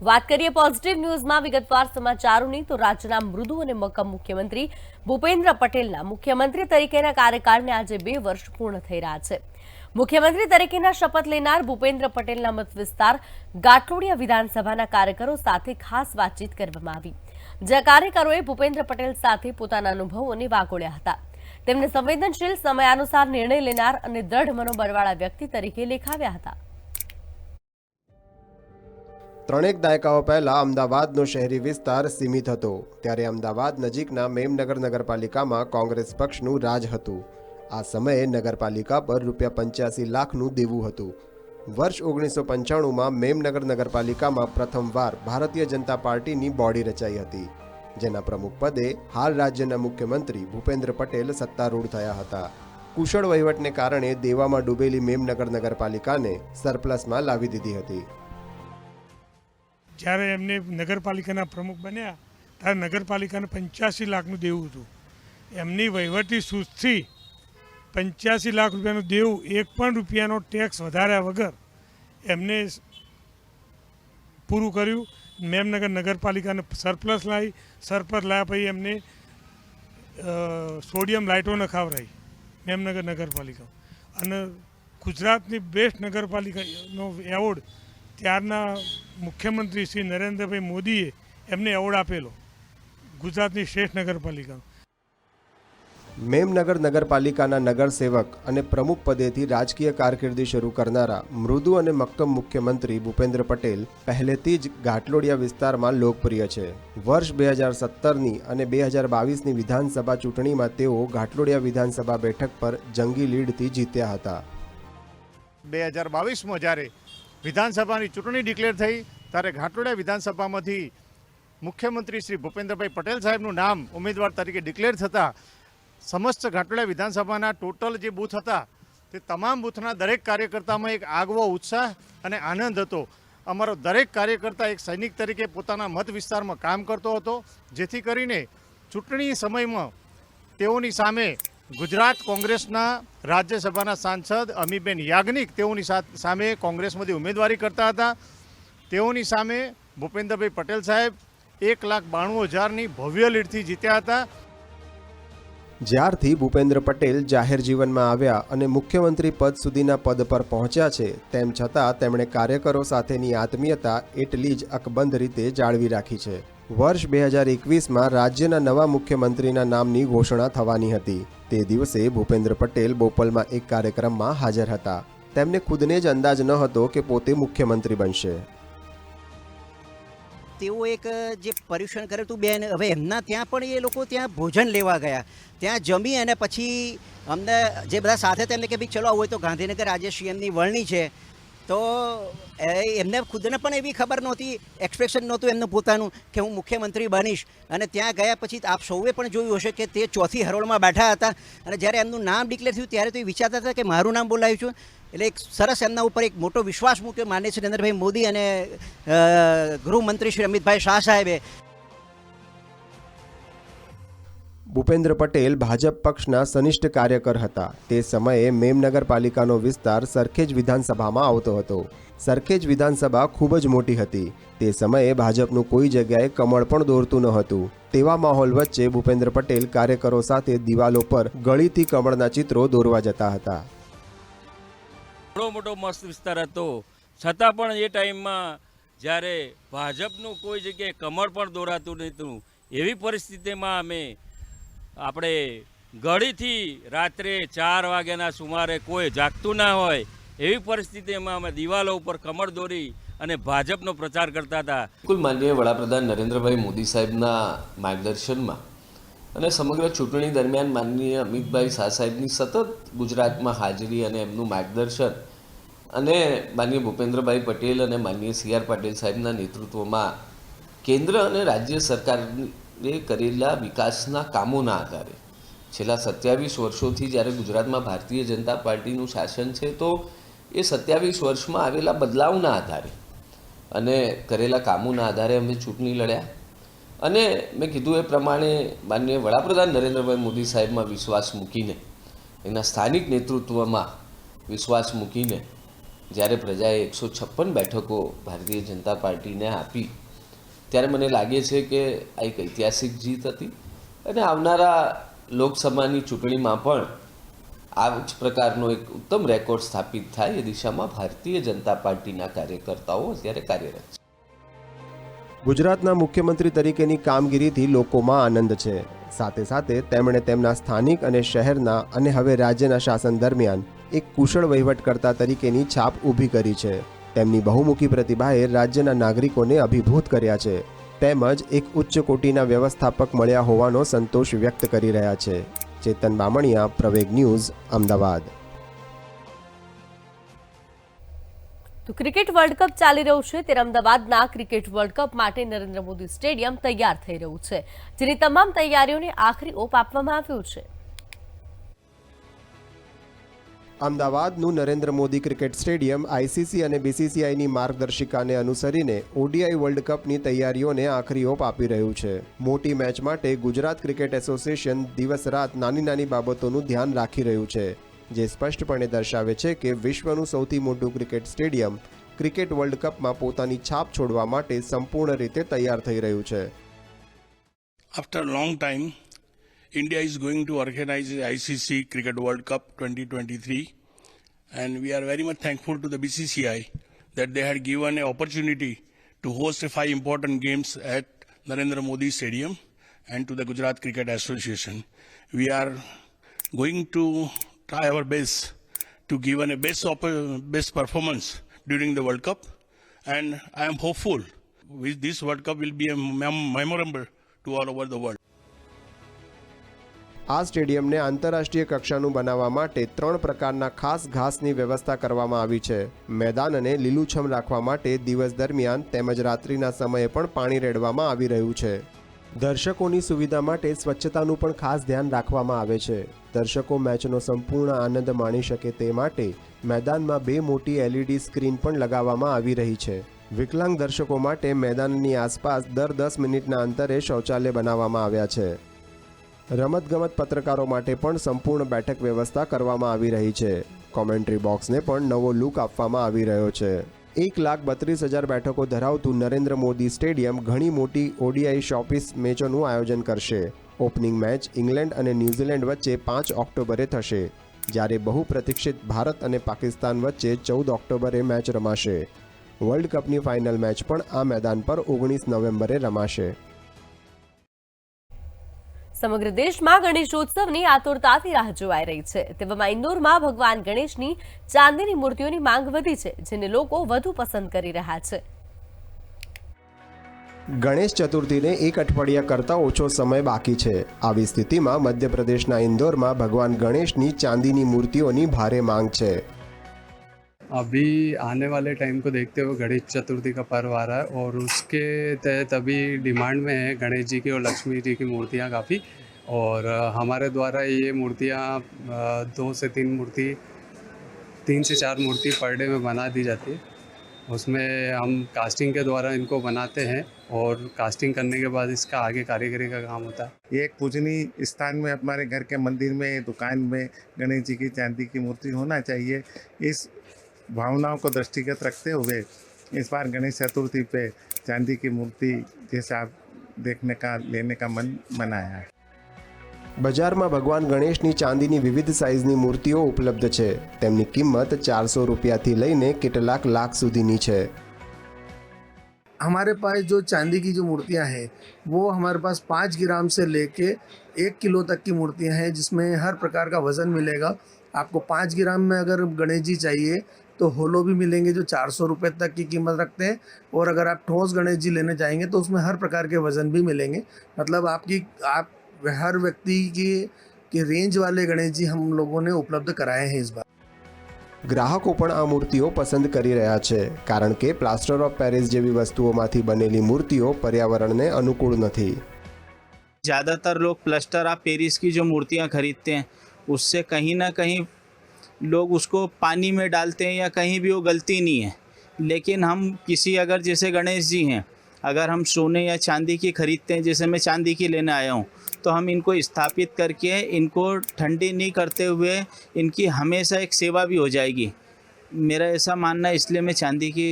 વાત કરીએ પોઝિટિવ ન્યૂઝમાં વિગતવાર સમાચારોની તો રાજ્યના મૃદુ અને મક્કમ મુખ્યમંત્રી ભૂપેન્દ્ર પટેલના મુખ્યમંત્રી તરીકેના કાર્યકાળને આજે 2 વર્ષ પૂર્ણ થઈ રહ્યા છે। મુખ્યમંત્રી તરીકેના શપથ લેનાર ભૂપેન્દ્ર પટેલના મત વિસ્તાર ગાંઠલોડિયા વિધાનસભાના કાર્યકરો સાથે ખાસ વાતચીત કરવામાં આવી, જ્યાં કાર્યકરોએ ભૂપેન્દ્ર પટેલ સાથે પોતાના અનુભવોને વાગોળ્યા હતા। તેમને સંવેદનશીલ, સમયાનુસાર નિર્ણય લેનાર અને દ્રઢ મનોબળવાળા વ્યક્તિ તરીકે લેખાવ્યા હતા। ત્રણેક દાયકાઓ પહેલા અમદાવાદનો શહેરી વિસ્તાર સીમિત હતો, ત્યારે અમદાવાદ નજીકના મેમનગર નગરપાલિકામાં કોંગ્રેસ પક્ષનું રાજ હતું। આ સમયે નગરપાલિકા પર ₹85 લાખનું દેવું હતું। વર્ષ 1995માં મેમનગર નગરપાલિકામાં પ્રથમવાર ભારતીય જનતા પાર્ટીની બોડી રચાઈ હતી, જેના પ્રમુખ પદે હાલ રાજ્યના મુખ્યમંત્રી ભૂપેન્દ્ર પટેલ સત્તારૂઢ થયા હતા। કુશળ વહીવટને કારણે દેવામાં ડૂબેલી મેમનગર નગરપાલિકાને સરપ્લસમાં લાવી દીધી હતી। જ્યારે એમને નગરપાલિકાના પ્રમુખ બન્યા ત્યારે નગરપાલિકાને 85 લાખનું દેવું હતું। એમની વહીવટી સૂઝથી 85 લાખ રૂપિયાનું દેવું, એક પણ રૂપિયાનો ટેક્સ વધાર્યા વગર એમને પૂરું કર્યું। મેમનગર નગરપાલિકાને સરપ્લસ લાવી, સરપ્લસ લાવ્યા પછી એમને સોડિયમ લાઇટો નખાવરાઈ મેમનગર નગરપાલિકા, અને ગુજરાતની બેસ્ટ નગરપાલિકાનો એવોર્ડ ત્યારના મુખ્યમંત્રી શ્રી નરેન્દ્રભાઈ મોદીએ એમને એવોર્ડ આપેલો, ગુજરાતની શ્રેષ્ઠ નગરપાલિકા। મેમનગર નગરપાલિકાના નગરસેવક અને પ્રમુખ પદેથી રાજકીય કારકિર્દી શરૂ કરનારા મૃદુ અને મક્કમ મુખ્યમંત્રી ભૂપેન્દ્ર પટેલ પહેલેથી જ ગાંઠલોડિયા વિસ્તારમાં લોકપ્રિય છે। વર્ષ 2017ની અને 2022ની વિધાનસભા ચૂંટણીમાં તેઓ ગાંઠલોડિયા વિધાનસભા બેઠક પર જંગી લીડથી જીત્યા હતા। 2022માં જ્યારે વિધાનસભાની ચૂંટણી ડિક્લેર થઈ ત્યારે ગાંઠલોડિયા વિધાનસભામાંથી મુખ્યમંત્રી શ્રી ભૂપેન્દ્રભાઈ પટેલ સાહેબનું નામ ઉમેદવાર તરીકે ડિક્લેર થતાં સમસ્ત ગાંઠલોડિયા વિધાનસભાના ટોટલ જે બૂથ હતા તે તમામ બૂથના દરેક કાર્યકર્તામાં એક આગવો ઉત્સાહ અને આનંદ હતો। અમારો દરેક કાર્યકર્તા એક સૈનિક તરીકે પોતાના મત વિસ્તારમાં કામ કરતો હતો, જેથી કરીને ચૂંટણી સમયમાં તેઓની સામે ગુજરાત કોંગ્રેસના રાજ્યસભાના સાંસદ અમીબેન યાજ્ઞિક તેઓની સામે કોંગ્રેસમાંથી ઉમેદવારી કરતા હતા। તેઓની સામે ભૂપેન્દ્રભાઈ પટેલ સાહેબ 1,92,000ની ભવ્ય લીડથી જીત્યા હતા। જ્યારથી ભૂપેન્દ્ર પટેલ જાહેર જીવનમાં આવ્યા અને મુખ્યમંત્રી પદ સુધીના પદ પર પહોંચ્યા છે, તેમ છતાં તેમણે કાર્યકરો સાથેની આત્મીયતા એટલી જ અકબંધ રીતે જાળવી રાખી છે। વર્ષ 2021માં રાજ્યના નવા મુખ્યમંત્રીના નામની ઘોષણા થવાની હતી। તે દિવસે ભૂપેન્દ્ર પટેલ બોપલમાં એક કાર્યક્રમમાં હાજર હતા। તેમને ખુદને જ અંદાજ ન હતો કે પોતે મુખ્યમંત્રી બનશે। તેઓ એક જે પર્યુષણ કરે હતું બેન, હવે એમના ત્યાં પણ એ લોકો ત્યાં ભોજન લેવા ગયા, ત્યાં જમી અને પછી અમને જે બધા સાથે તેમને કે ભાઈ ચલો આવું હોય તો ગાંધીનગર આજે સીએમની વરણી છે, તો એમને ખુદને પણ એવી ખબર નહોતી, એક્સપેક્ટેશન નહોતું એમનું પોતાનું કે હું મુખ્યમંત્રી બનીશ। અને ત્યાં ગયા પછી આપ સૌએ પણ જોયું હશે કે તે ચોથી હરોળમાં બેઠા હતા, અને જ્યારે એમનું નામ ડિક્લેર થયું ત્યારે તો એ વિચારતા હતા કે મારું નામ બોલાવ્યું છું। એટલે એક સરસ એમના ઉપર એક મોટો વિશ્વાસ મૂક્યો માનનીય શ્રી નરેન્દ્રભાઈ મોદી અને ગૃહમંત્રી શ્રી અમિતભાઈ શાહ સાહેબે। ભૂપેન્દ્ર પટેલ ભાજપ પક્ષના સનિષ્ઠ કાર્યકર હતા। તે સમયે મેમનગર પાલિકાનો વિસ્તાર સરખેજ વિધાનસભામાં આવતો હતો। સરખેજ વિધાનસભા ખૂબ જ મોટી હતી। તે સમયે ભાજપનું કોઈ જગ્યાએ કમળ પણ દોરતું ન હતું। તેવા માહોલ વચ્ચે ભૂપેન્દ્ર પટેલ કાર્યકરો સાથે દિવાલો પર ગળીથી કમળના ચિત્રો દોરવા જતા હતા। બહુ મોટો મસ્ત વિસ્તાર હતો, છતાં પણ એ ટાઈમમાં જ્યારે ભાજપનું કોઈ જગ્યાએ કમળ પણ દોરાતું નહોતું, એવી પરિસ્થિતિમાં અમે આપણે ગળીથી રાત્રે 4 વાગ્યાના સુમારે કોઈ જાગતું ના હોય એવી પરિસ્થિતિમાં અમે દિવાલો ઉપર કમળ દોરી અને ભાજપનો પ્રચાર કરતા હતા। બિલકુલ માનનીય વડાપ્રધાન નરેન્દ્રભાઈ મોદી સાહેબના માર્ગદર્શનમાં અને સમગ્ર ચૂંટણી દરમિયાન માનનીય અમિતભાઈ શાહ સાહેબની સતત ગુજરાતમાં હાજરી અને એમનું માર્ગદર્શન અને માનનીય ભૂપેન્દ્રભાઈ પટેલ અને માનનીય CR પાટીલ સાહેબના નેતૃત્વમાં કેન્દ્ર અને રાજ્ય સરકારે કરેલા વિકાસના કામોના આધારે છેલ્લા 27 વર્ષોથી જ્યારે ગુજરાતમાં ભારતીય જનતા પાર્ટીનું શાસન છે, તો એ 27 વર્ષમાં આવેલા બદલાવના આધારે અને કરેલા કામોના આધારે અમે ચૂંટણી લડ્યા। અને મેં કીધું એ પ્રમાણે માનનીય વડાપ્રધાન નરેન્દ્રભાઈ મોદી સાહેબમાં વિશ્વાસ મૂકીને, એના સ્થાનિક નેતૃત્વમાં વિશ્વાસ મૂકીને જ્યારે પ્રજાએ 156 બેઠકો ભારતીય જનતા પાર્ટીને આપી ત્યારે મને લાગે છે કે આ એક ઐતિહાસિક જીત હતી અને આવનારા લોકસભાની ચૂંટણીમાં પણ આ જ પ્રકારનો એક ઉત્તમ રેકોર્ડ સ્થાપિત થાય એ દિશામાં ભારતીય જનતા પાર્ટીના કાર્યકર્તાઓ અત્યારે કાર્યરત છે. ગુજરાતના મુખ્યમંત્રી તરીકેની કામગીરીથી લોકોમાં આનંદ છે. સાથે સાથે તેમણે તેમના સ્થાનિક અને શહેરના અને હવે રાજ્યના શાસન દરમિયાન એક કુશળ વહીવટકર્તા તરીકેની છાપ ઊભી કરી છે. તેમની બહુમુખી પ્રતિભાએ રાજ્યના નાગરિકોને અભિભૂત કર્યા છે તેમજ એક ઉચ્ચ કોટીના વ્યવસ્થાપક મળ્યા હોવાનો સંતોષ વ્યક્ત કરી રહ્યા છે. ચેતન બામણિયા, પ્રવેગ ન્યૂઝ, અમદાવાદ. તો ક્રિકેટ વર્લ્ડ કપ ચાલી રહ્યું છે ત્યારે અમદાવાદના ક્રિકેટ વર્લ્ડ કપ માટે નરેન્દ્ર મોદી સ્ટેડિયમ તૈયાર થઈ રહ્યું છે, જેની તમામ તૈયારીઓને આખરી ઓપ આપવામાં આવ્યો છે. અમદાવાદનું Narendra Modi cricket stadium ICC અને બીસીસીઆઈની માર્ગદર્શિકાને અનુસરીને ઓડીઆઈ વર્લ્ડ કપની તૈયારીઓને આખરી ઓપ આપી રહ્યું છે. મોટી મેચ માટે ગુજરાત ક્રિકેટ એસોસિએશન દિવસ રાત નાની નાની બાબતોનું ધ્યાન રાખી રહ્યું છે, જે સ્પષ્ટપણે દર્શાવે છે કે વિશ્વનું સૌથી મોટું ક્રિકેટ સ્ટેડિયમ ક્રિકેટ વર્લ્ડ કપમાં પોતાની છાપ છોડવા માટે સંપૂર્ણ રીતે તૈયાર થઈ રહ્યું છે. After a long time, India is going to organize the ICC Cricket World Cup 2023, and we are very much thankful to the BCCI that they had given an opportunity to host 5 important games at Narendra Modi Stadium and to the Gujarat Cricket Association. We are going to try our best to give a best performance during the World Cup, and I am hopeful this World Cup will be a memorable to all over the world. આ સ્ટેડિયમને આંતરરાષ્ટ્રીય કક્ષાનું બનાવવા માટે 3 પ્રકારના ખાસ ઘાસની વ્યવસ્થા કરવામાં આવી છે. મેદાનને લીલુંછમ રાખવા માટે દિવસ દરમિયાન તેમજ રાત્રિના સમયે પણ પાણી રેડવામાં આવી રહ્યું છે. દર્શકોની સુવિધા માટે સ્વચ્છતાનું પણ ખાસ ધ્યાન રાખવામાં આવે છે. દર્શકો મેચનો સંપૂર્ણ આનંદ માણી શકે તે માટે મેદાનમાં 2 મોટી LED સ્ક્રીન પણ લગાવવામાં આવી રહી છે. વિકલાંગ દર્શકો માટે મેદાનની આસપાસ દર 10 મિનિટના અંતરે શૌચાલય બનાવવામાં આવ્યા છે. રમતગમત પત્રકારો માટે પણ સંપૂર્ણ બેઠક વ્યવસ્થા કરવામાં આવી રહી છે. કોમેન્ટ્રી બોક્સને પણ નવો લુક આપવામાં આવી રહ્યો છે. 1,32,000 બેઠકો ધરાવતું નરેન્દ્ર મોદી સ્ટેડિયમ ઘણી મોટી ઓડીઆઈ શોપીસ મેચોનું આયોજન કરશે. ઓપનિંગ મેચ ઇંગ્લેન્ડ અને ન્યૂઝીલેન્ડ વચ્ચે 5 ઓક્ટોબરે થશે, જ્યારે બહુ પ્રતીક્ષિત ભારત અને પાકિસ્તાન વચ્ચે 14 ઓક્ટોબરે મેચ રમાશે. વર્લ્ડ કપની ફાઇનલ મેચ પણ આ મેદાન પર 19 નવેમ્બરે રમાશે. સમગ્ર દેશમાં ગણેશોત્સવની આતુરતાથી રાહ જોવાઈ રહી છે. તેવામાં ઇન્દોરમાં ભગવાન ગણેશની ચાંદીની મૂર્તિઓની માંગ વધી છે, જેને લોકો વધુ પસંદ કરી રહ્યા છે. ગણેશ ચતુર્થીને 1 અઠવાડિયા કરતાં ઓછો સમય બાકી છે. આવી સ્થિતિમાં મધ્યપ્રદેશના ઇન્દોરમાં ભગવાન ગણેશની ચાંદીની મૂર્તિઓની ભારે માંગ છે. अभी आने वाले टाइम को देखते हुए गणेश चतुर्थी का पर्व आ रहा है और उसके तहत अभी डिमांड में है गणेश जी की और लक्ष्मी जी की मूर्तियाँ काफ़ी, और हमारे द्वारा ये मूर्तियाँ 2 से 3 मूर्ति 3 से 4 मूर्ति पर डे में बना दी जाती है. उसमें हम कास्टिंग के द्वारा इनको बनाते हैं और कास्टिंग करने के बाद इसका आगे कारीगरी का काम होता है. ये एक पूजनीय स्थान में हमारे घर के मंदिर में दुकान में गणेश जी की चांदी की मूर्ति होना चाहिए. इस भावनाओं को दृष्टिगत रखते हुए इस बार गणेश चतुर्थी पे चांदी की मूर्ति जैसे आप देखने का लेने का मन बनाया है. બજારમાં ભગવાન ગણેશની ચાંદીની વિવિધ સાઇઝની મૂર્તિઓ ઉપલબ્ધ છે. તેમની કિંમત 400 રૂપિયાથી લઈને કેટલાક લાખ સુધીની છે. हमारे पास जो चांदी की जो मूर्तियां हैं वो हमारे पास 5 ग्राम से लेके 1 किलो तक की मूर्तियां हैं, जिसमें हर प्रकार का वज़न मिलेगा. आपको 5 ग्राम में अगर गणेश जी चाहिए तो होलो भी मिलेंगे जो 400 रुपये तक की कीमत रखते हैं, और अगर आप ठोस गणेश जी लेने चाहेंगे तो उसमें हर प्रकार के वज़न भी मिलेंगे. मतलब आप हर व्यक्ति की रेंज वाले गणेश जी हम लोगों ने उपलब्ध कराए हैं इस बार. ગ્રાહકો પણ આ મૂર્તિઓ પસંદ કરી રહ્યા છે, કારણ કે પ્લાસ્ટર ઓફ પેરિસ જેવી વસ્તુઓમાંથી બનેલી મૂર્તિઓ पर्यावरणને अनुकूल નથી. ज़्यादातर लोग प्लास्टर ऑफ पेरिस की जो मूर्तियाँ खरीदते हैं उससे कहीं ना कहीं लोग उसको पानी में डालते हैं या कहीं भी वो गलती नहीं है. लेकिन हम किसी अगर जैसे गणेश जी हैं, अगर हम सोने या चांदी की खरीदते हैं, जैसे मैं चांदी की लेने आया हूँ, तो हम इनको स्थापित करके इनको ठंडी नहीं करते हुए इनकी हमेशा एक सेवा भी हो जाएगी. मेरा ऐसा मानना है, इसलिए मैं चांदी की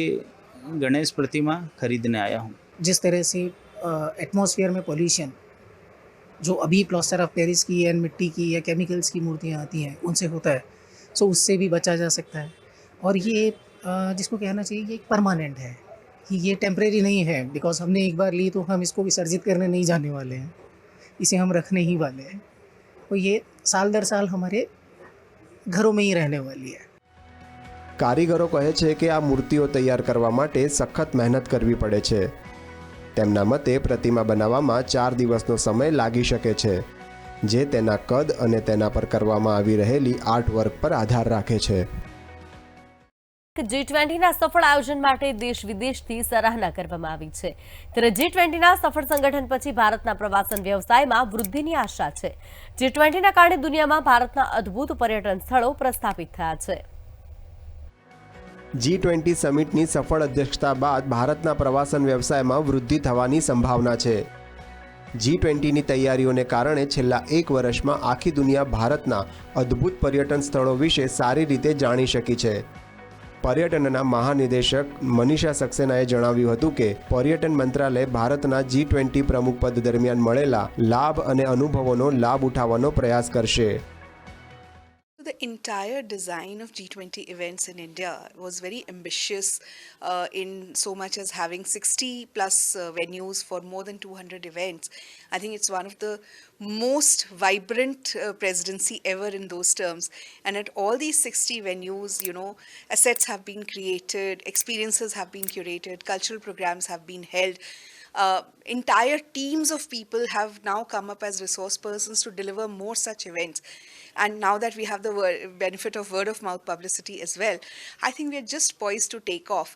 गणेश प्रतिमा खरीदने आया हूँ। जिस तरह से एटमॉस्फेयर में पॉल्यूशन जो अभी प्लास्टर ऑफ पेरिस की या मिट्टी की या केमिकल्स की मूर्तियाँ आती हैं उनसे होता है, सो उससे भी बचा जा सकता है। और ये जिसको कहना चाहिए ये एक परमानेंट है, कि ये टेम्परेरी नहीं है, बिकॉज हमने एक बार ली तो हम इसको विसर्जित करने नहीं जाने वाले हैं, इसे हम रखने ही वाले हैं। तो ये साल दर साल हमारे घरों में ही रहने वाली है। કારીગરો કહે છે કે આ મૂર્તિઓ તૈયાર કરવા માટે સખત મહેનત કરવી પડે છે. તેમના મતે પ્રતિમા બનાવવામાં 4 દિવસનો સમય લાગી શકે છે, જે તેના કદ અને તેના પર કરવામાં આવી રહેલી આર્ટવર્ક પર આધાર રાખે છે. G20ના સફળ આયોજન માટે દેશ વિદેશથી સરાહના કરવામાં આવી છે. ત્યારે G20ના સફળ સંગઠન પછી ભારતના પ્રવાસન વ્યવસાયમાં વૃદ્ધિની આશા છે. G20ના કારણે દુનિયામાં ભારતના અદ્ભુત પર્યટન સ્થળો પ્રસ્થાપિત થયા છે. G20 સમિટની સફળ અધ્યક્ષતા બાદ ભારતના પ્રવાસન વ્યવસાયમાં વૃદ્ધિ થવાની સંભાવના છે. G20ની તૈયારીઓને કારણે છેલ્લા 1 વર્ષમાં આખી દુનિયા ભારતના અદ્ભુત પર્યટન સ્થળો વિશે સારી રીતે જાણી શકી છે. પર્યટનના મહાનિદેશક મનીષા સક્સેનાએ જણાવ્યું હતું કે પર્યટન મંત્રાલય ભારતના G20 પ્રમુખ પદ દરમિયાન મળેલા લાભ અને અનુભવોનો લાભ ઉઠાવવાનો પ્રયાસ કરશે. The entire design of G20 events in India was very ambitious in so much as having 60 plus venues for more than 200 events. I think it's one of the most vibrant presidency ever in those terms. And at all these 60 venues, you know, assets have been created, experiences have been curated, cultural programs have been held. Entire teams of people have now come up as resource persons to deliver more such events. And now that we have the benefit of word of mouth publicity as well, I think we are just poised to take off.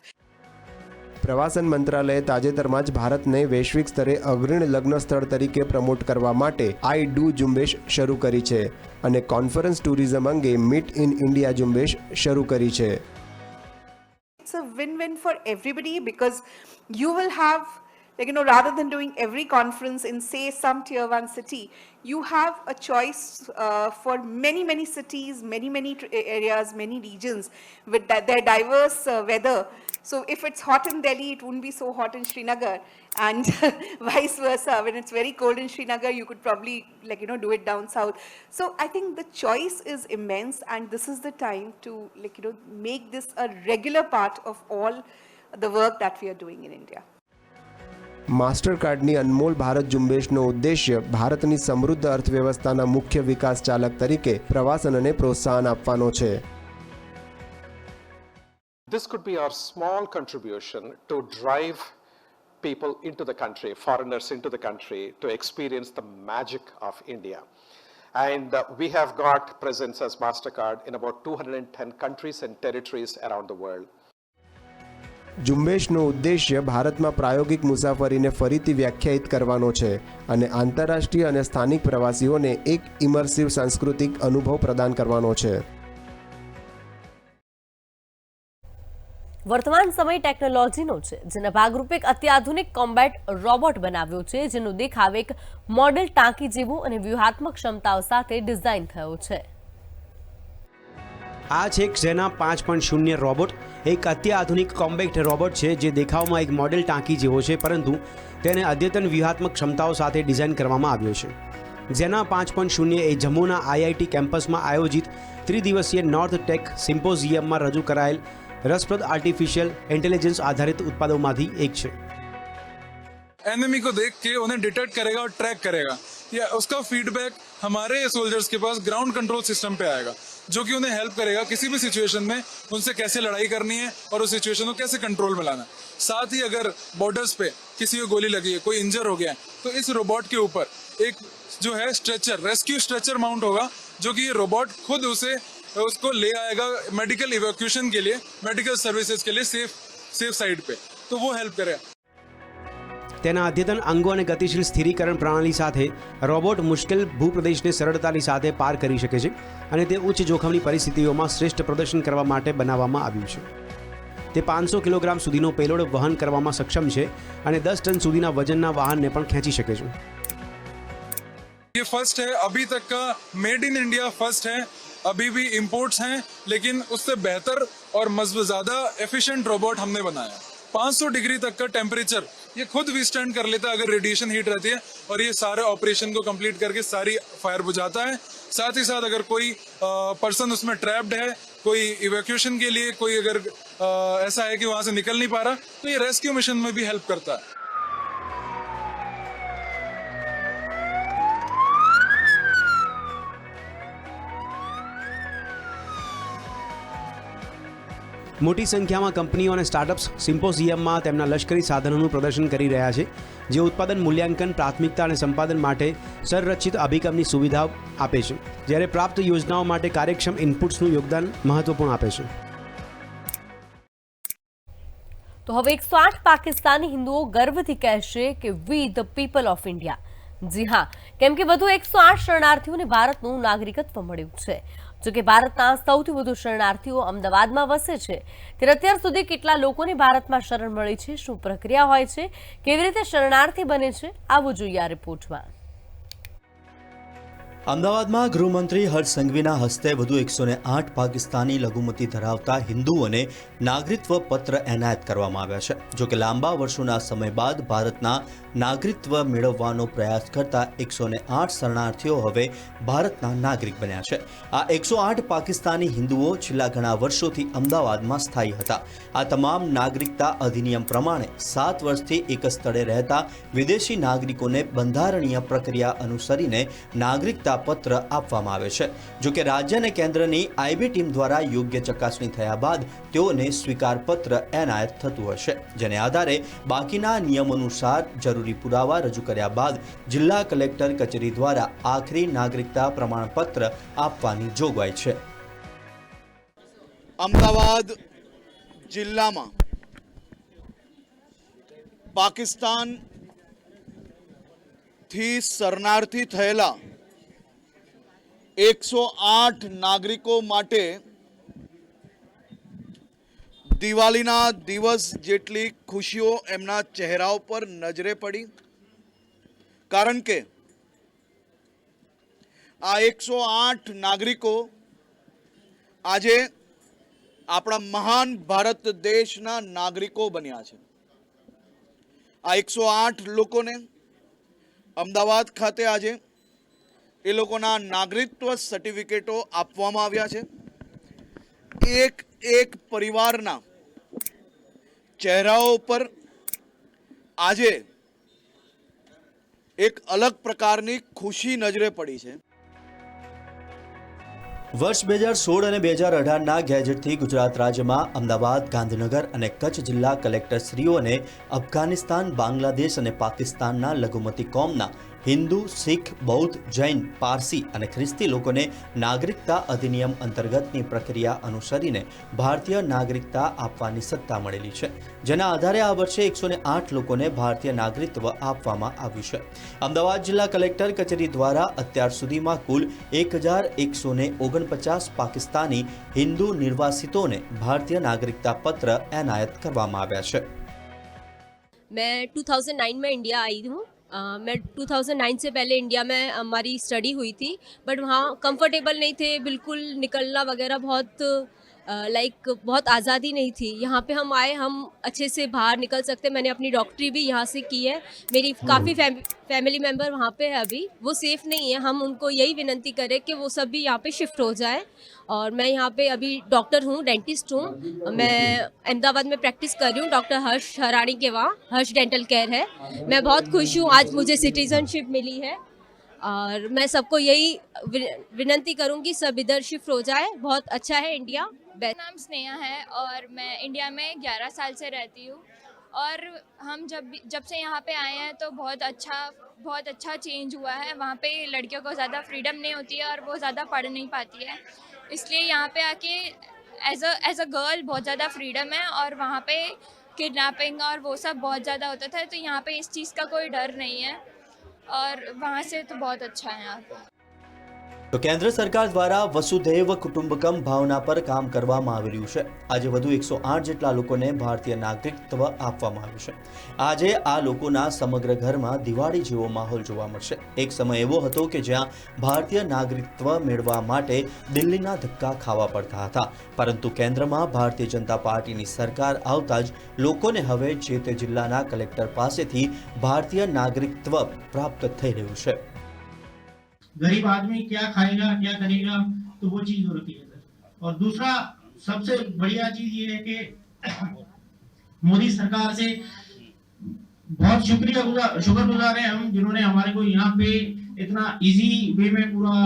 પ્રવાસન મંત્રાલયે તાજેતરમાં જ ભારતને વૈશ્વિક સ્તરે અગ્રણી લગ્ન સ્થળ તરીકે પ્રમોટ કરવા માટે આઈ ડુ ઝુંબેશ શરૂ કરી છે અને કોન્ફરન્સ ટુરિઝમ અંગે મીટ ઇન ઇન્ડિયા ઝુંબેશ શરૂ કરી છે. It's a win-win for everybody because you will have, like, you know, rather than doing every conference in, say, some tier 1 city, you have a choice for many cities, many areas, many regions with their diverse weather. So if it's hot in Delhi, it wouldn't be so hot in Srinagar, and vice versa. When it's very cold in Srinagar, you could probably, like, you know, do it down south. So I think the choice is immense, and this is the time to, like, you know, make this a regular part of all the work that we are doing in India. માસ્ટરકાર્ડની અનમોલ ભારત ઝુંબેશનો ઉદ્દેશ્ય ભારતની સમૃદ્ધ અર્થવ્યવસ્થાના મુખ્ય વિકાસ ચાલક તરીકે પ્રવાસનને પ્રોત્સાહન આપવાનો છે. This could be our small contribution to drive people into the country, foreigners into the country, to experience the magic of India. And we have got presence as MasterCard in about 210 countries and territories around the world. ઝુંબેશનો ઉદ્દેશ્ય ભારતમાં પ્રાયોગિક મુસાફરીને ફરીથી વ્યાખ્યાયિત કરવાનો છે અને આંતરરાષ્ટ્રીય અને સ્થાનિક પ્રવાસીઓને એક ઇમર્સિવ સાંસ્કૃતિક અનુભવ પ્રદાન કરવાનો છે. વર્તમાન સમય ટેકનોલોજીનો છે, જેના ભાગરૂપે એક અત્યાધુનિક કોમ્બેટ રોબોટ બનાવ્યો છે, જેનો દેખાવ એક મોડેલ ટાંકી જેવું અને વ્યૂહાત્મક ક્ષમતાઓ સાથે ડિઝાઇન થયો છે. આ છે એક ઝેના 5.0 રોબોટ. એક અત્યાધુનિક કોમ્પેક્ટ રોબોટ છે જે દેખાવમાં એક મોડેલ ટાંકી જેવો છે, પરંતુ તેને અદ્યતન વ્યૂહાત્મક ક્ષમતાઓ સાથે ડિઝાઇન કરવામાં આવ્યો છે. ઝેના 5.0 એ જમ્મુના IIT કેમ્પસમાં આયોજિત ત્રિદિવસીય નોર્થ ટેક સિમ્પોઝિયમમાં રજૂ કરાયેલ રસપ્રદ આર્ટિફિશિयल इंटेलिजेंस आधारित उत्पादोंમાંથી એક છે. एनिमी को देख के उन्हें डिटेक्ट करेगा और ट्रैक करेगा, या उसका फीडबैक हमारे सोल्जर्स के पास ग्राउंड कंट्रोल सिस्टम पे आएगा, जो कि उन्हें हेल्प करेगा किसी भी सिचुएशन में उनसे कैसे लड़ाई करनी है और उस सिचुएशन को कैसे कंट्रोल में लाना है. साथ ही अगर बॉर्डर्स पे किसी को गोली लगी है, कोई इंजर हो गया है, तो इस रोबोट के ऊपर एक जो है स्ट्रेचर, रेस्क्यू स्ट्रेचर माउंट होगा, जो कि ये रोबोट खुद उसको ले आएगा मेडिकल इवैक्यूएशन के लिए, मेडिकल सर्विसेज के लिए सेफ साइड पे, तो वो हेल्प करेगा. તેના અદ્યતન અંગો અને ગતિશીલ સ્થિરીકરણ પ્રણાલી સાથે રોબોટ મુશ્કેલ ભૂપ્રદેશને સરળતાની સાથે પાર કરી શકે છે અને તે ઉચ્ચ જોખમની પરિસ્થિતિઓમાં શ્રેષ્ઠ પ્રદર્શન કરવા માટે બનાવવામાં આવ્યું છે. તે 500 કિલોગ્રામ સુધીનો પેલોડ વહન કરવામાં સક્ષમ છે અને 10 ટન સુધીના વજનના વાહનને પણ ખેંચી શકે છે. ये फर्स्ट है, अभी तक का मेड इन इंडिया फर्स्ट है अभी भी इंपोर्ट्स हैं, लेकिन उससे बेहतर और ज़्यादा एफिशिएंट रोबोट हमने बनाया। 500 डिग्री तक का टेम्परेचर ये खुद विस्टैंड कर लेता है अगर रेडिएशन हीट रहती है, और ये सारे ऑपरेशन को कंप्लीट करके सारी फायर बुझाता है। साथ ही साथ अगर कोई पर्सन उसमें ट्रैप्ड है, कोई इवैक्यूएशन के लिए कोई अगर ऐसा है कि वहां से निकल नहीं पा रहा, तो ये रेस्क्यू मिशन में भी हेल्प करता है। મોટી સંખ્યામાં કંપનીઓ અને સ્ટાર્ટઅપ્સ સિમ્પોઝિયમમાં તેમના લશ્કરી સાધનોનું પ્રદર્શન કરી રહ્યા છે, જે ઉત્પાદન મૂલ્યાંકન, પ્રાથમિકતા અને સંપાદન માટે સંરચિત અભિગમની સુવિધાઓ આપે છે, જ્યારે પ્રાપ્ત યોજનાઓ માટે કાર્યક્ષમ ઇનપુટ્સનું યોગદાન મહત્વપૂર્ણ આપે છે। તો હવે 108 પાકિસ્તાની હિન્દુઓ ગર્વથી કહેશે કે we the people of India. જી હા, કેમ કે વધુ 108 શરણાર્થીઓને ભારતનું નાગરિકત્વ મળ્યું છે। જો કે ભારતના સૌથી વધુ શરણાર્થીઓ અમદાવાદમાં વસે છે, ત્યારે અત્યાર સુધી કેટલા લોકોને ભારતમાં શરણ મળી છે, શું પ્રક્રિયા હોય છે, કેવી રીતે શરણાર્થી બને છે, આવું જોઈએ આ રિપોર્ટમાં। અમદાવાદમાં ગૃહમંત્રી હર્ષ સંઘવીના હસ્તે વધુ 108 પાકિસ્તાની લઘુમતી ધરાવતા હિન્દુઓને નાગરિકત્વ પત્ર એનાયત કરવામાં આવ્યા છે। જો કે લાંબા વર્ષોના સમય બાદ ભારતના નાગરિકત્વ મેળવવાનો પ્રયાસ કરતા 108 શરણાર્થીઓ હવે ભારતના નાગરિક બન્યા છે। આ 108 પાકિસ્તાની હિન્દુઓ છેલ્લા ઘણા વર્ષોથી અમદાવાદમાં સ્થાયી હતા। આ તમામ નાગરિકતા અધિનિયમ પ્રમાણે 7 વર્ષથી એક સ્થળે રહેતા વિદેશી નાગરિકોને બંધારણીય પ્રક્રિયા અનુસરીને નાગરિકતા પત્ર આપવામાં આવે છે। જો કે રાજ્ય અને કેન્દ્રની આઈબી ટીમ દ્વારા યોગ્ય ચકાસણી થયા બાદ તેઓને સ્વીકાર પત્ર એનાયત થતું હશે, જેને આધારે બાકીના નિયમોનુસાર જરૂરી પુરાવા રજૂ કર્યા બાદ જિલ્લા કલેક્ટર કચેરી દ્વારા આખરી નાગરિકતા પ્રમાણપત્ર આપવાની જોગવાઈ છે। અમદાવાદ જિલ્લામાં પાકિસ્તાનથી શરણાર્થી થયેલા 108 નાગરિકો માટે દિવાળીના દિવસ જેટલી ખુશીઓ એમના ચહેરાઓ પર નજરે પડી, કારણ કે આ 108 નાગરિકો આજે આપણા મહાન ભારત દેશના નાગરિકો બન્યા છે। આ 108 લોકોને અમદાવાદ ખાતે આજે એ લોકોના નાગરિકત્વ સર્ટિફિકેટો આપવામાં આવ્યા છે। એક એક પરિવારના ચહેરાઓ પર આજે એક અલગ પ્રકારની ખુશી નજરે પડી છે। વર્ષ 2016 અને 2018ના ગેજેટથી ગુજરાત રાજ્યમાં અમદાવાદ, ગાંધીનગર અને કચ્છ જિલ્લા કલેક્ટરશ્રીઓને અફઘાનિસ્તાન, બાંગ્લાદેશ અને પાકિસ્તાનના લઘુમતી કોમના હિન્દુ, શીખ, બૌદ્ધ, જૈન, પારસી અને ખ્રિસ્તી લોકોને નાગરિકતા અધિનિયમ અંતર્ગતની પ્રક્રિયા અનુસરીને ભારતીય નાગરિકતા આપવાની સત્તા મળેલી છે, જેના આધારે આ વર્ષે 108 લોકોને ભારતીય નાગરિકત્વ આપવામાં આવ્યું છે। અમદાવાદ જિલ્લા કલેક્ટર કચેરી દ્વારા અત્યાર સુધીમાં કુલ 1149 પાકિસ્તાની હિન્દુ નિર્વાસિતોને ભારતીય નાગરિકતા પત્ર એનાયત કરવામાં આવ્યા છે। मैं 2009 में इंडिया आई हूँ। मैं 2009 से पहले इंडिया में हमारी स्टडी हुई थी, बट वहाँ कंफर्टेबल नहीं थे, बिल्कुल निकलना वगैरह बहुत आज़ादी नहीं थी। यहाँ पे हम आए, हम अच्छे से बाहर निकल सकते। मैंने अपनी डॉक्टरी भी यहाँ से की है। मेरी काफ़ी फैमिली मेम्बर वहाँ पे है, अभी वो सेफ़ नहीं है। हम उनको यही विनती करें कि वो सब भी यहाँ पे शिफ्ट हो जाए। और मैं यहाँ पे अभी डॉक्टर हूँ, डेंटिस्ट हूँ। मैं अहमदाबाद में प्रैक्टिस कर रही हूँ, डॉक्टर हर्ष हराड़ी के वहाँ हर्ष डेंटल केयर है। मैं बहुत खुश हूँ, आज मुझे सिटीजनशिप मिली है और मैं सबको यही विनती करूँगी सब इधर शिफ्ट हो जाए। बहुत अच्छा है इंडिया। मेरा नाम स्नेहा है और मैं इंडिया में 11 साल से रहती हूँ। और हम जब से यहाँ पे आए हैं तो बहुत अच्छा चेंज हुआ है। वहाँ पे लड़कियों को ज़्यादा फ्रीडम नहीं होती है और वो ज़्यादा पढ़ नहीं पाती है, इसलिए यहाँ पे आके एज अ गर्ल बहुत ज़्यादा फ्रीडम है। और वहाँ पे किडनैपिंग और वो सब बहुत ज़्यादा होता था, तो यहाँ पे इस चीज़ का कोई डर नहीं है और वहाँ से तो बहुत अच्छा है यहाँ पे। તો કેન્દ્ર સરકાર દ્વારા વસુધૈવ કુટુંબકમ ભાવના પર કામ કરવામાં આવી રહ્યું છે. આજે વધુ 108 જેટલા લોકોને ભારતીય નાગરિકત્વ આપવામાં આવ્યું છે. આજે આ લોકોના સમગ્ર ઘરમાં દિવાળી જેવો માહોલ જોવા મળશે. એક સમય એવો હતો કે જ્યાં ભારતીય નાગરિકત્વ મેળવવા માટે દિલ્હીના ધક્કા ખાવા પડતા હતા, પરંતુ કેન્દ્રમાં ભારતીય જનતા પાર્ટીની સરકાર આવતા જ લોકોને હવે જે તે જિલ્લાના કલેક્ટર પાસેથી ભારતીય નાગરિકત્વ પ્રાપ્ત થઈ રહ્યું છે. गरीब आदमी क्या खाएगा क्या करेगा, तो वो चीज हो रखी है सर. और दूसरा सबसे बढ़िया चीज ये है कि मोदी सरकार से बहुत शुक्रगुजार है हम, जिन्होंने हमारे को यहाँ पे इतना इजी वे में पूरा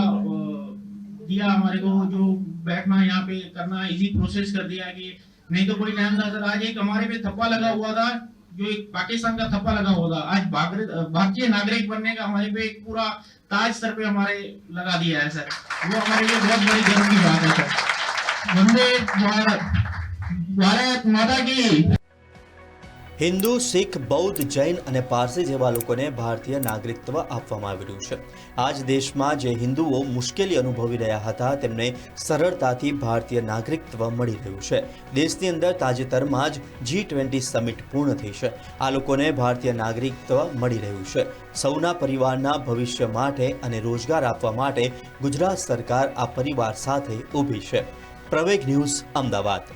दिया, हमारे को जो बैठना यहाँ पे करना इजी प्रोसेस कर दिया कि नहीं तो कोई टाइम था सर. आज एक हमारे पे थप्पा लगा हुआ था, जो एक पाकिस्तान का थप्पा लगा हुआ था, आज भारतीय नागरिक बनने का हमारे पे एक पूरा ताज सर पे हमारे लगा दिया है सर. वो हमारे लिए बहुत बड़ी गर्व की बात है सर. वंदे भारत माता की. હિન્દુ, શીખ, બૌદ્ધ, જૈન અને પારસી જેવા લોકોને ભારતીય નાગરિકત્વ આપવામાં આવી રહ્યું છે. આજ દેશમાં જે હિન્દુઓ મુશ્કેલી અનુભવી રહ્યા હતા તેમને સરળતાથી ભારતીય નાગરિકત્વ મળી રહ્યું છે. દેશની અંદર તાજેતરમાં જ G20 સમિટ પૂર્ણ થઈ છે. આ લોકોને ભારતીય નાગરિકત્વ મળી રહ્યું છે. સૌના પરિવારના ભવિષ્ય માટે અને રોજગાર આપવા માટે ગુજરાત સરકાર આ પરિવાર સાથે ઊભી છે. પ્રવેગ ન્યૂઝ, અમદાવાદ.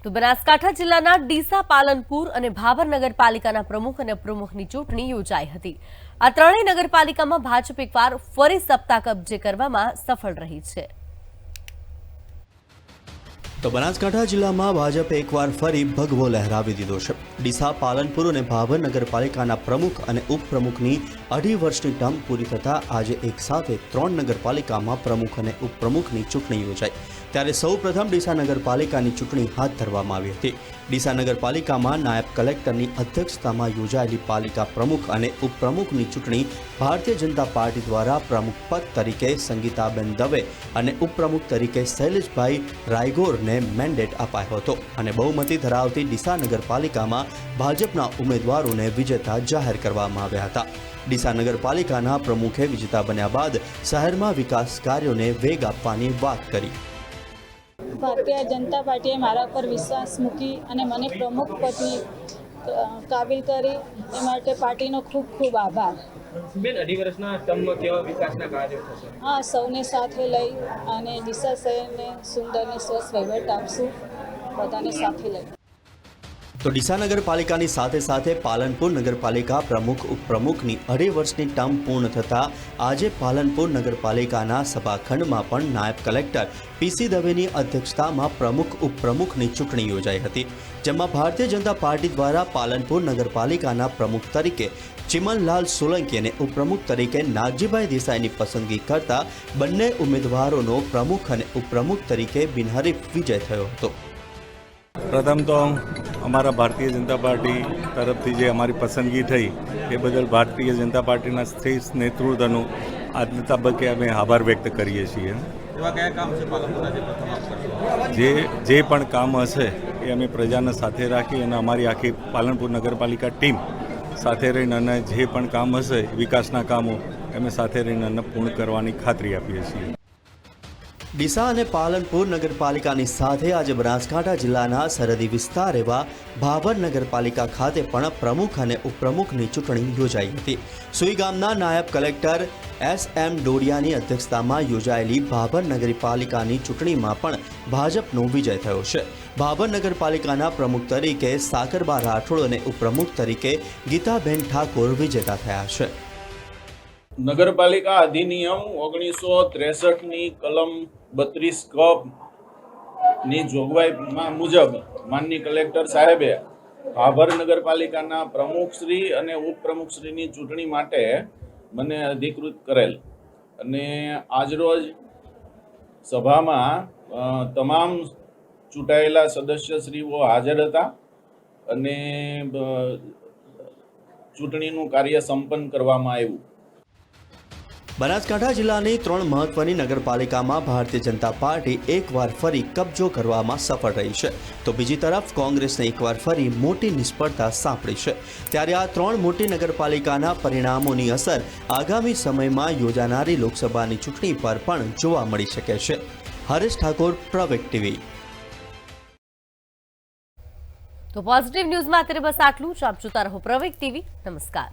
તો બનાસકાંઠા જિલ્લાના ડીસા, પાલનપુર અને ભાભર નગરપાલિકાના પ્રમુખ અને ઉપપ્રમુખની ચૂંટણી યોજાઈ હતી. આ ત્રણેય નગરપાલિકામાં ભાજપ એકવાર ફરી સત્તા કબજે કરવામાં સફળ રહી છે. તો બનાસકાંઠા જિલ્લામાં ભાજપે એકવાર ફરી ભગવો લહેરાવી દીધો છે. ડીસા, પાલનપુર અને ભાભર નગરપાલિકાના પ્રમુખ અને ઉપપ્રમુખની 2.5 વર્ષની ટર્મ પૂરી થતાં આજે એક સાથે 3 નગરપાલિકામાં પ્રમુખ અને ઉપપ્રમુખની ચૂંટણી યોજાઈ. ત્યારે સૌપ્રથમ ડીસા નગરપાલિકાની ચૂંટણી હાથ ધરવામાં આવી હતી. ડીસા નગરપાલિકામાં નાયબ કલેક્ટરની અધ્યક્ષતામાં યોજાયેલી પાલિકા પ્રમુખ અને ઉપપ્રમુખની ચૂંટણી ભારતીય જનતા પાર્ટી દ્વારા પ્રમુખ પદ તરીકે સંગીતાબેન દવે અને ઉપપ્રમુખ તરીકે શૈલેષભાઈ રાયગોરને મેન્ડેટ અપાયો હતો અને બહુમતી ધરાવતી ડીસા નગરપાલિકામાં ભાજપના ઉમેદવારોને વિજેતા જાહેર કરવામાં આવ્યા હતા. ડીસા નગરપાલિકાના પ્રમુખે વિજેતા બન્યા બાદ શહેરમાં વિકાસ કાર્યોને વેગ આપવાની વાત કરી. ભારતીય જનતા પાર્ટીએ મારા પર વિશ્વાસ મૂકી અને મને પ્રમુખ પદની કાબિલ કરી, એ માટે પાર્ટીનો ખૂબ ખૂબ આભાર. બેન, 2.5 વર્ષના ટર્મમાં કેવા વિકાસના કાર્યો થશે? હા, સૌને સાથે લઈ અને ડીસા શહેરને સુંદર અને સ્વચ્છ વહીવટ આપશું, બધાને સાથે લઈ. તો ડીસા નગરપાલિકાની સાથે સાથે પાલનપુર નગરપાલિકા પ્રમુખ ઉપપ્રમુખની 2.5 વર્ષની ટર્મ પૂર્ણ થતાં આજે પાલનપુર નગરપાલિકાના સભાખંડમાં પણ નાયબ કલેક્ટર પીસી દવેની અધ્યક્ષતામાં પ્રમુખ ઉપપ્રમુખની ચૂંટણી યોજાઈ હતી, જેમાં ભારતીય જનતા પાર્ટી દ્વારા પાલનપુર નગરપાલિકાના પ્રમુખ તરીકે ચિમનલાલ સોલંકી અને ઉપપ્રમુખ તરીકે નાગજીભાઈ દેસાઈની પસંદગી કરતા બંને ઉમેદવારોનો પ્રમુખ અને ઉપપ્રમુખ તરીકે બિનહરીફ વિજય થયો હતો. પ્રથમ તો અમારા ભારતીય જનતા પાર્ટી તરફથી જે અમારી પસંદગી થઈ એ બદલ ભારતીય જનતા પાર્ટીના શ્રેષ્ઠ નેતૃત્વનો આજના તબક્કે અમે આભાર વ્યક્ત કરીએ છીએ. એવા કયા કામ છે પાલનપુરના જે પણ કામ હશે એ અમે પ્રજાને સાથે રાખી અને અમારી આખી પાલનપુર નગરપાલિકા ટીમ સાથે રહીને અને જે પણ કામ હશે વિકાસના કામો અમે સાથે રહીને અને પૂર્ણ કરવાની ખાતરી આપીએ છીએ. ડીસા અને પાલનપુર નગરપાલિકાની સાથે આજે બનાસકાંઠા જિલ્લાના સરહદી વિસ્તાર એવા ભાભર નગરપાલિકા ખાતે પણ પ્રમુખ અને ઉપપ્રમુખની ચૂંટણી યોજાઈ હતી. સુઈ ગામના નાયબ કલેક્ટર SM ડોડિયાની અધ્યક્ષતામાં યોજાયેલી ભાભર નગરપાલિકાની ચૂંટણીમાં પણ ભાજપનો વિજય થયો છે. ભાભર નગરપાલિકાના પ્રમુખ તરીકે સાકરબા રાઠોડ અને ઉપપ્રમુખ તરીકે ગીતાબેન ઠાકોર વિજેતા થયા છે. નગરપાલિકા અધિનિયમ 1963ની કલમ 32 ક ની જોગવાઈ મુજબ માનનીય કલેક્ટર સાહેબે ભાભર નગરપાલિકાના પ્રમુખશ્રી અને ઉપપ્રમુખશ્રીની ચૂંટણી માટે મને અધિકૃત કરેલ અને આજરોજ સભામાં તમામ ચૂંટાયેલા સદસ્યશ્રીઓ હાજર હતા અને ચૂંટણીનું કાર્ય સંપન્ન કરવામાં આવ્યું. બનાસકાંઠા જિલ્લાની 3 મહત્વની નગરપાલિકામાં ભારતીય જનતા પાર્ટી એકવાર ફરી કબજો કરવામાં સફળ રહી છે, તો બીજી તરફ કોંગ્રેસને એકવાર ફરી મોટી નિષ્ફળતા સાંપડી છે। ત્યારે આ 3 મોટી નગરપાલિકાના પરિણામોની અસર આગામી સમયમાં યોજાનારી લોકસભાની ચૂંટણી પર પણ જોવા મળી શકે છે। હરેશ ઠાકોર, પ્રવેગ ટીવી। તો પોઝિટિવ ન્યૂઝમાં અત્યારે બસ આટલું જ। આપ જોતા રહો પ્રવેગ ટીવી। નમસ્કાર।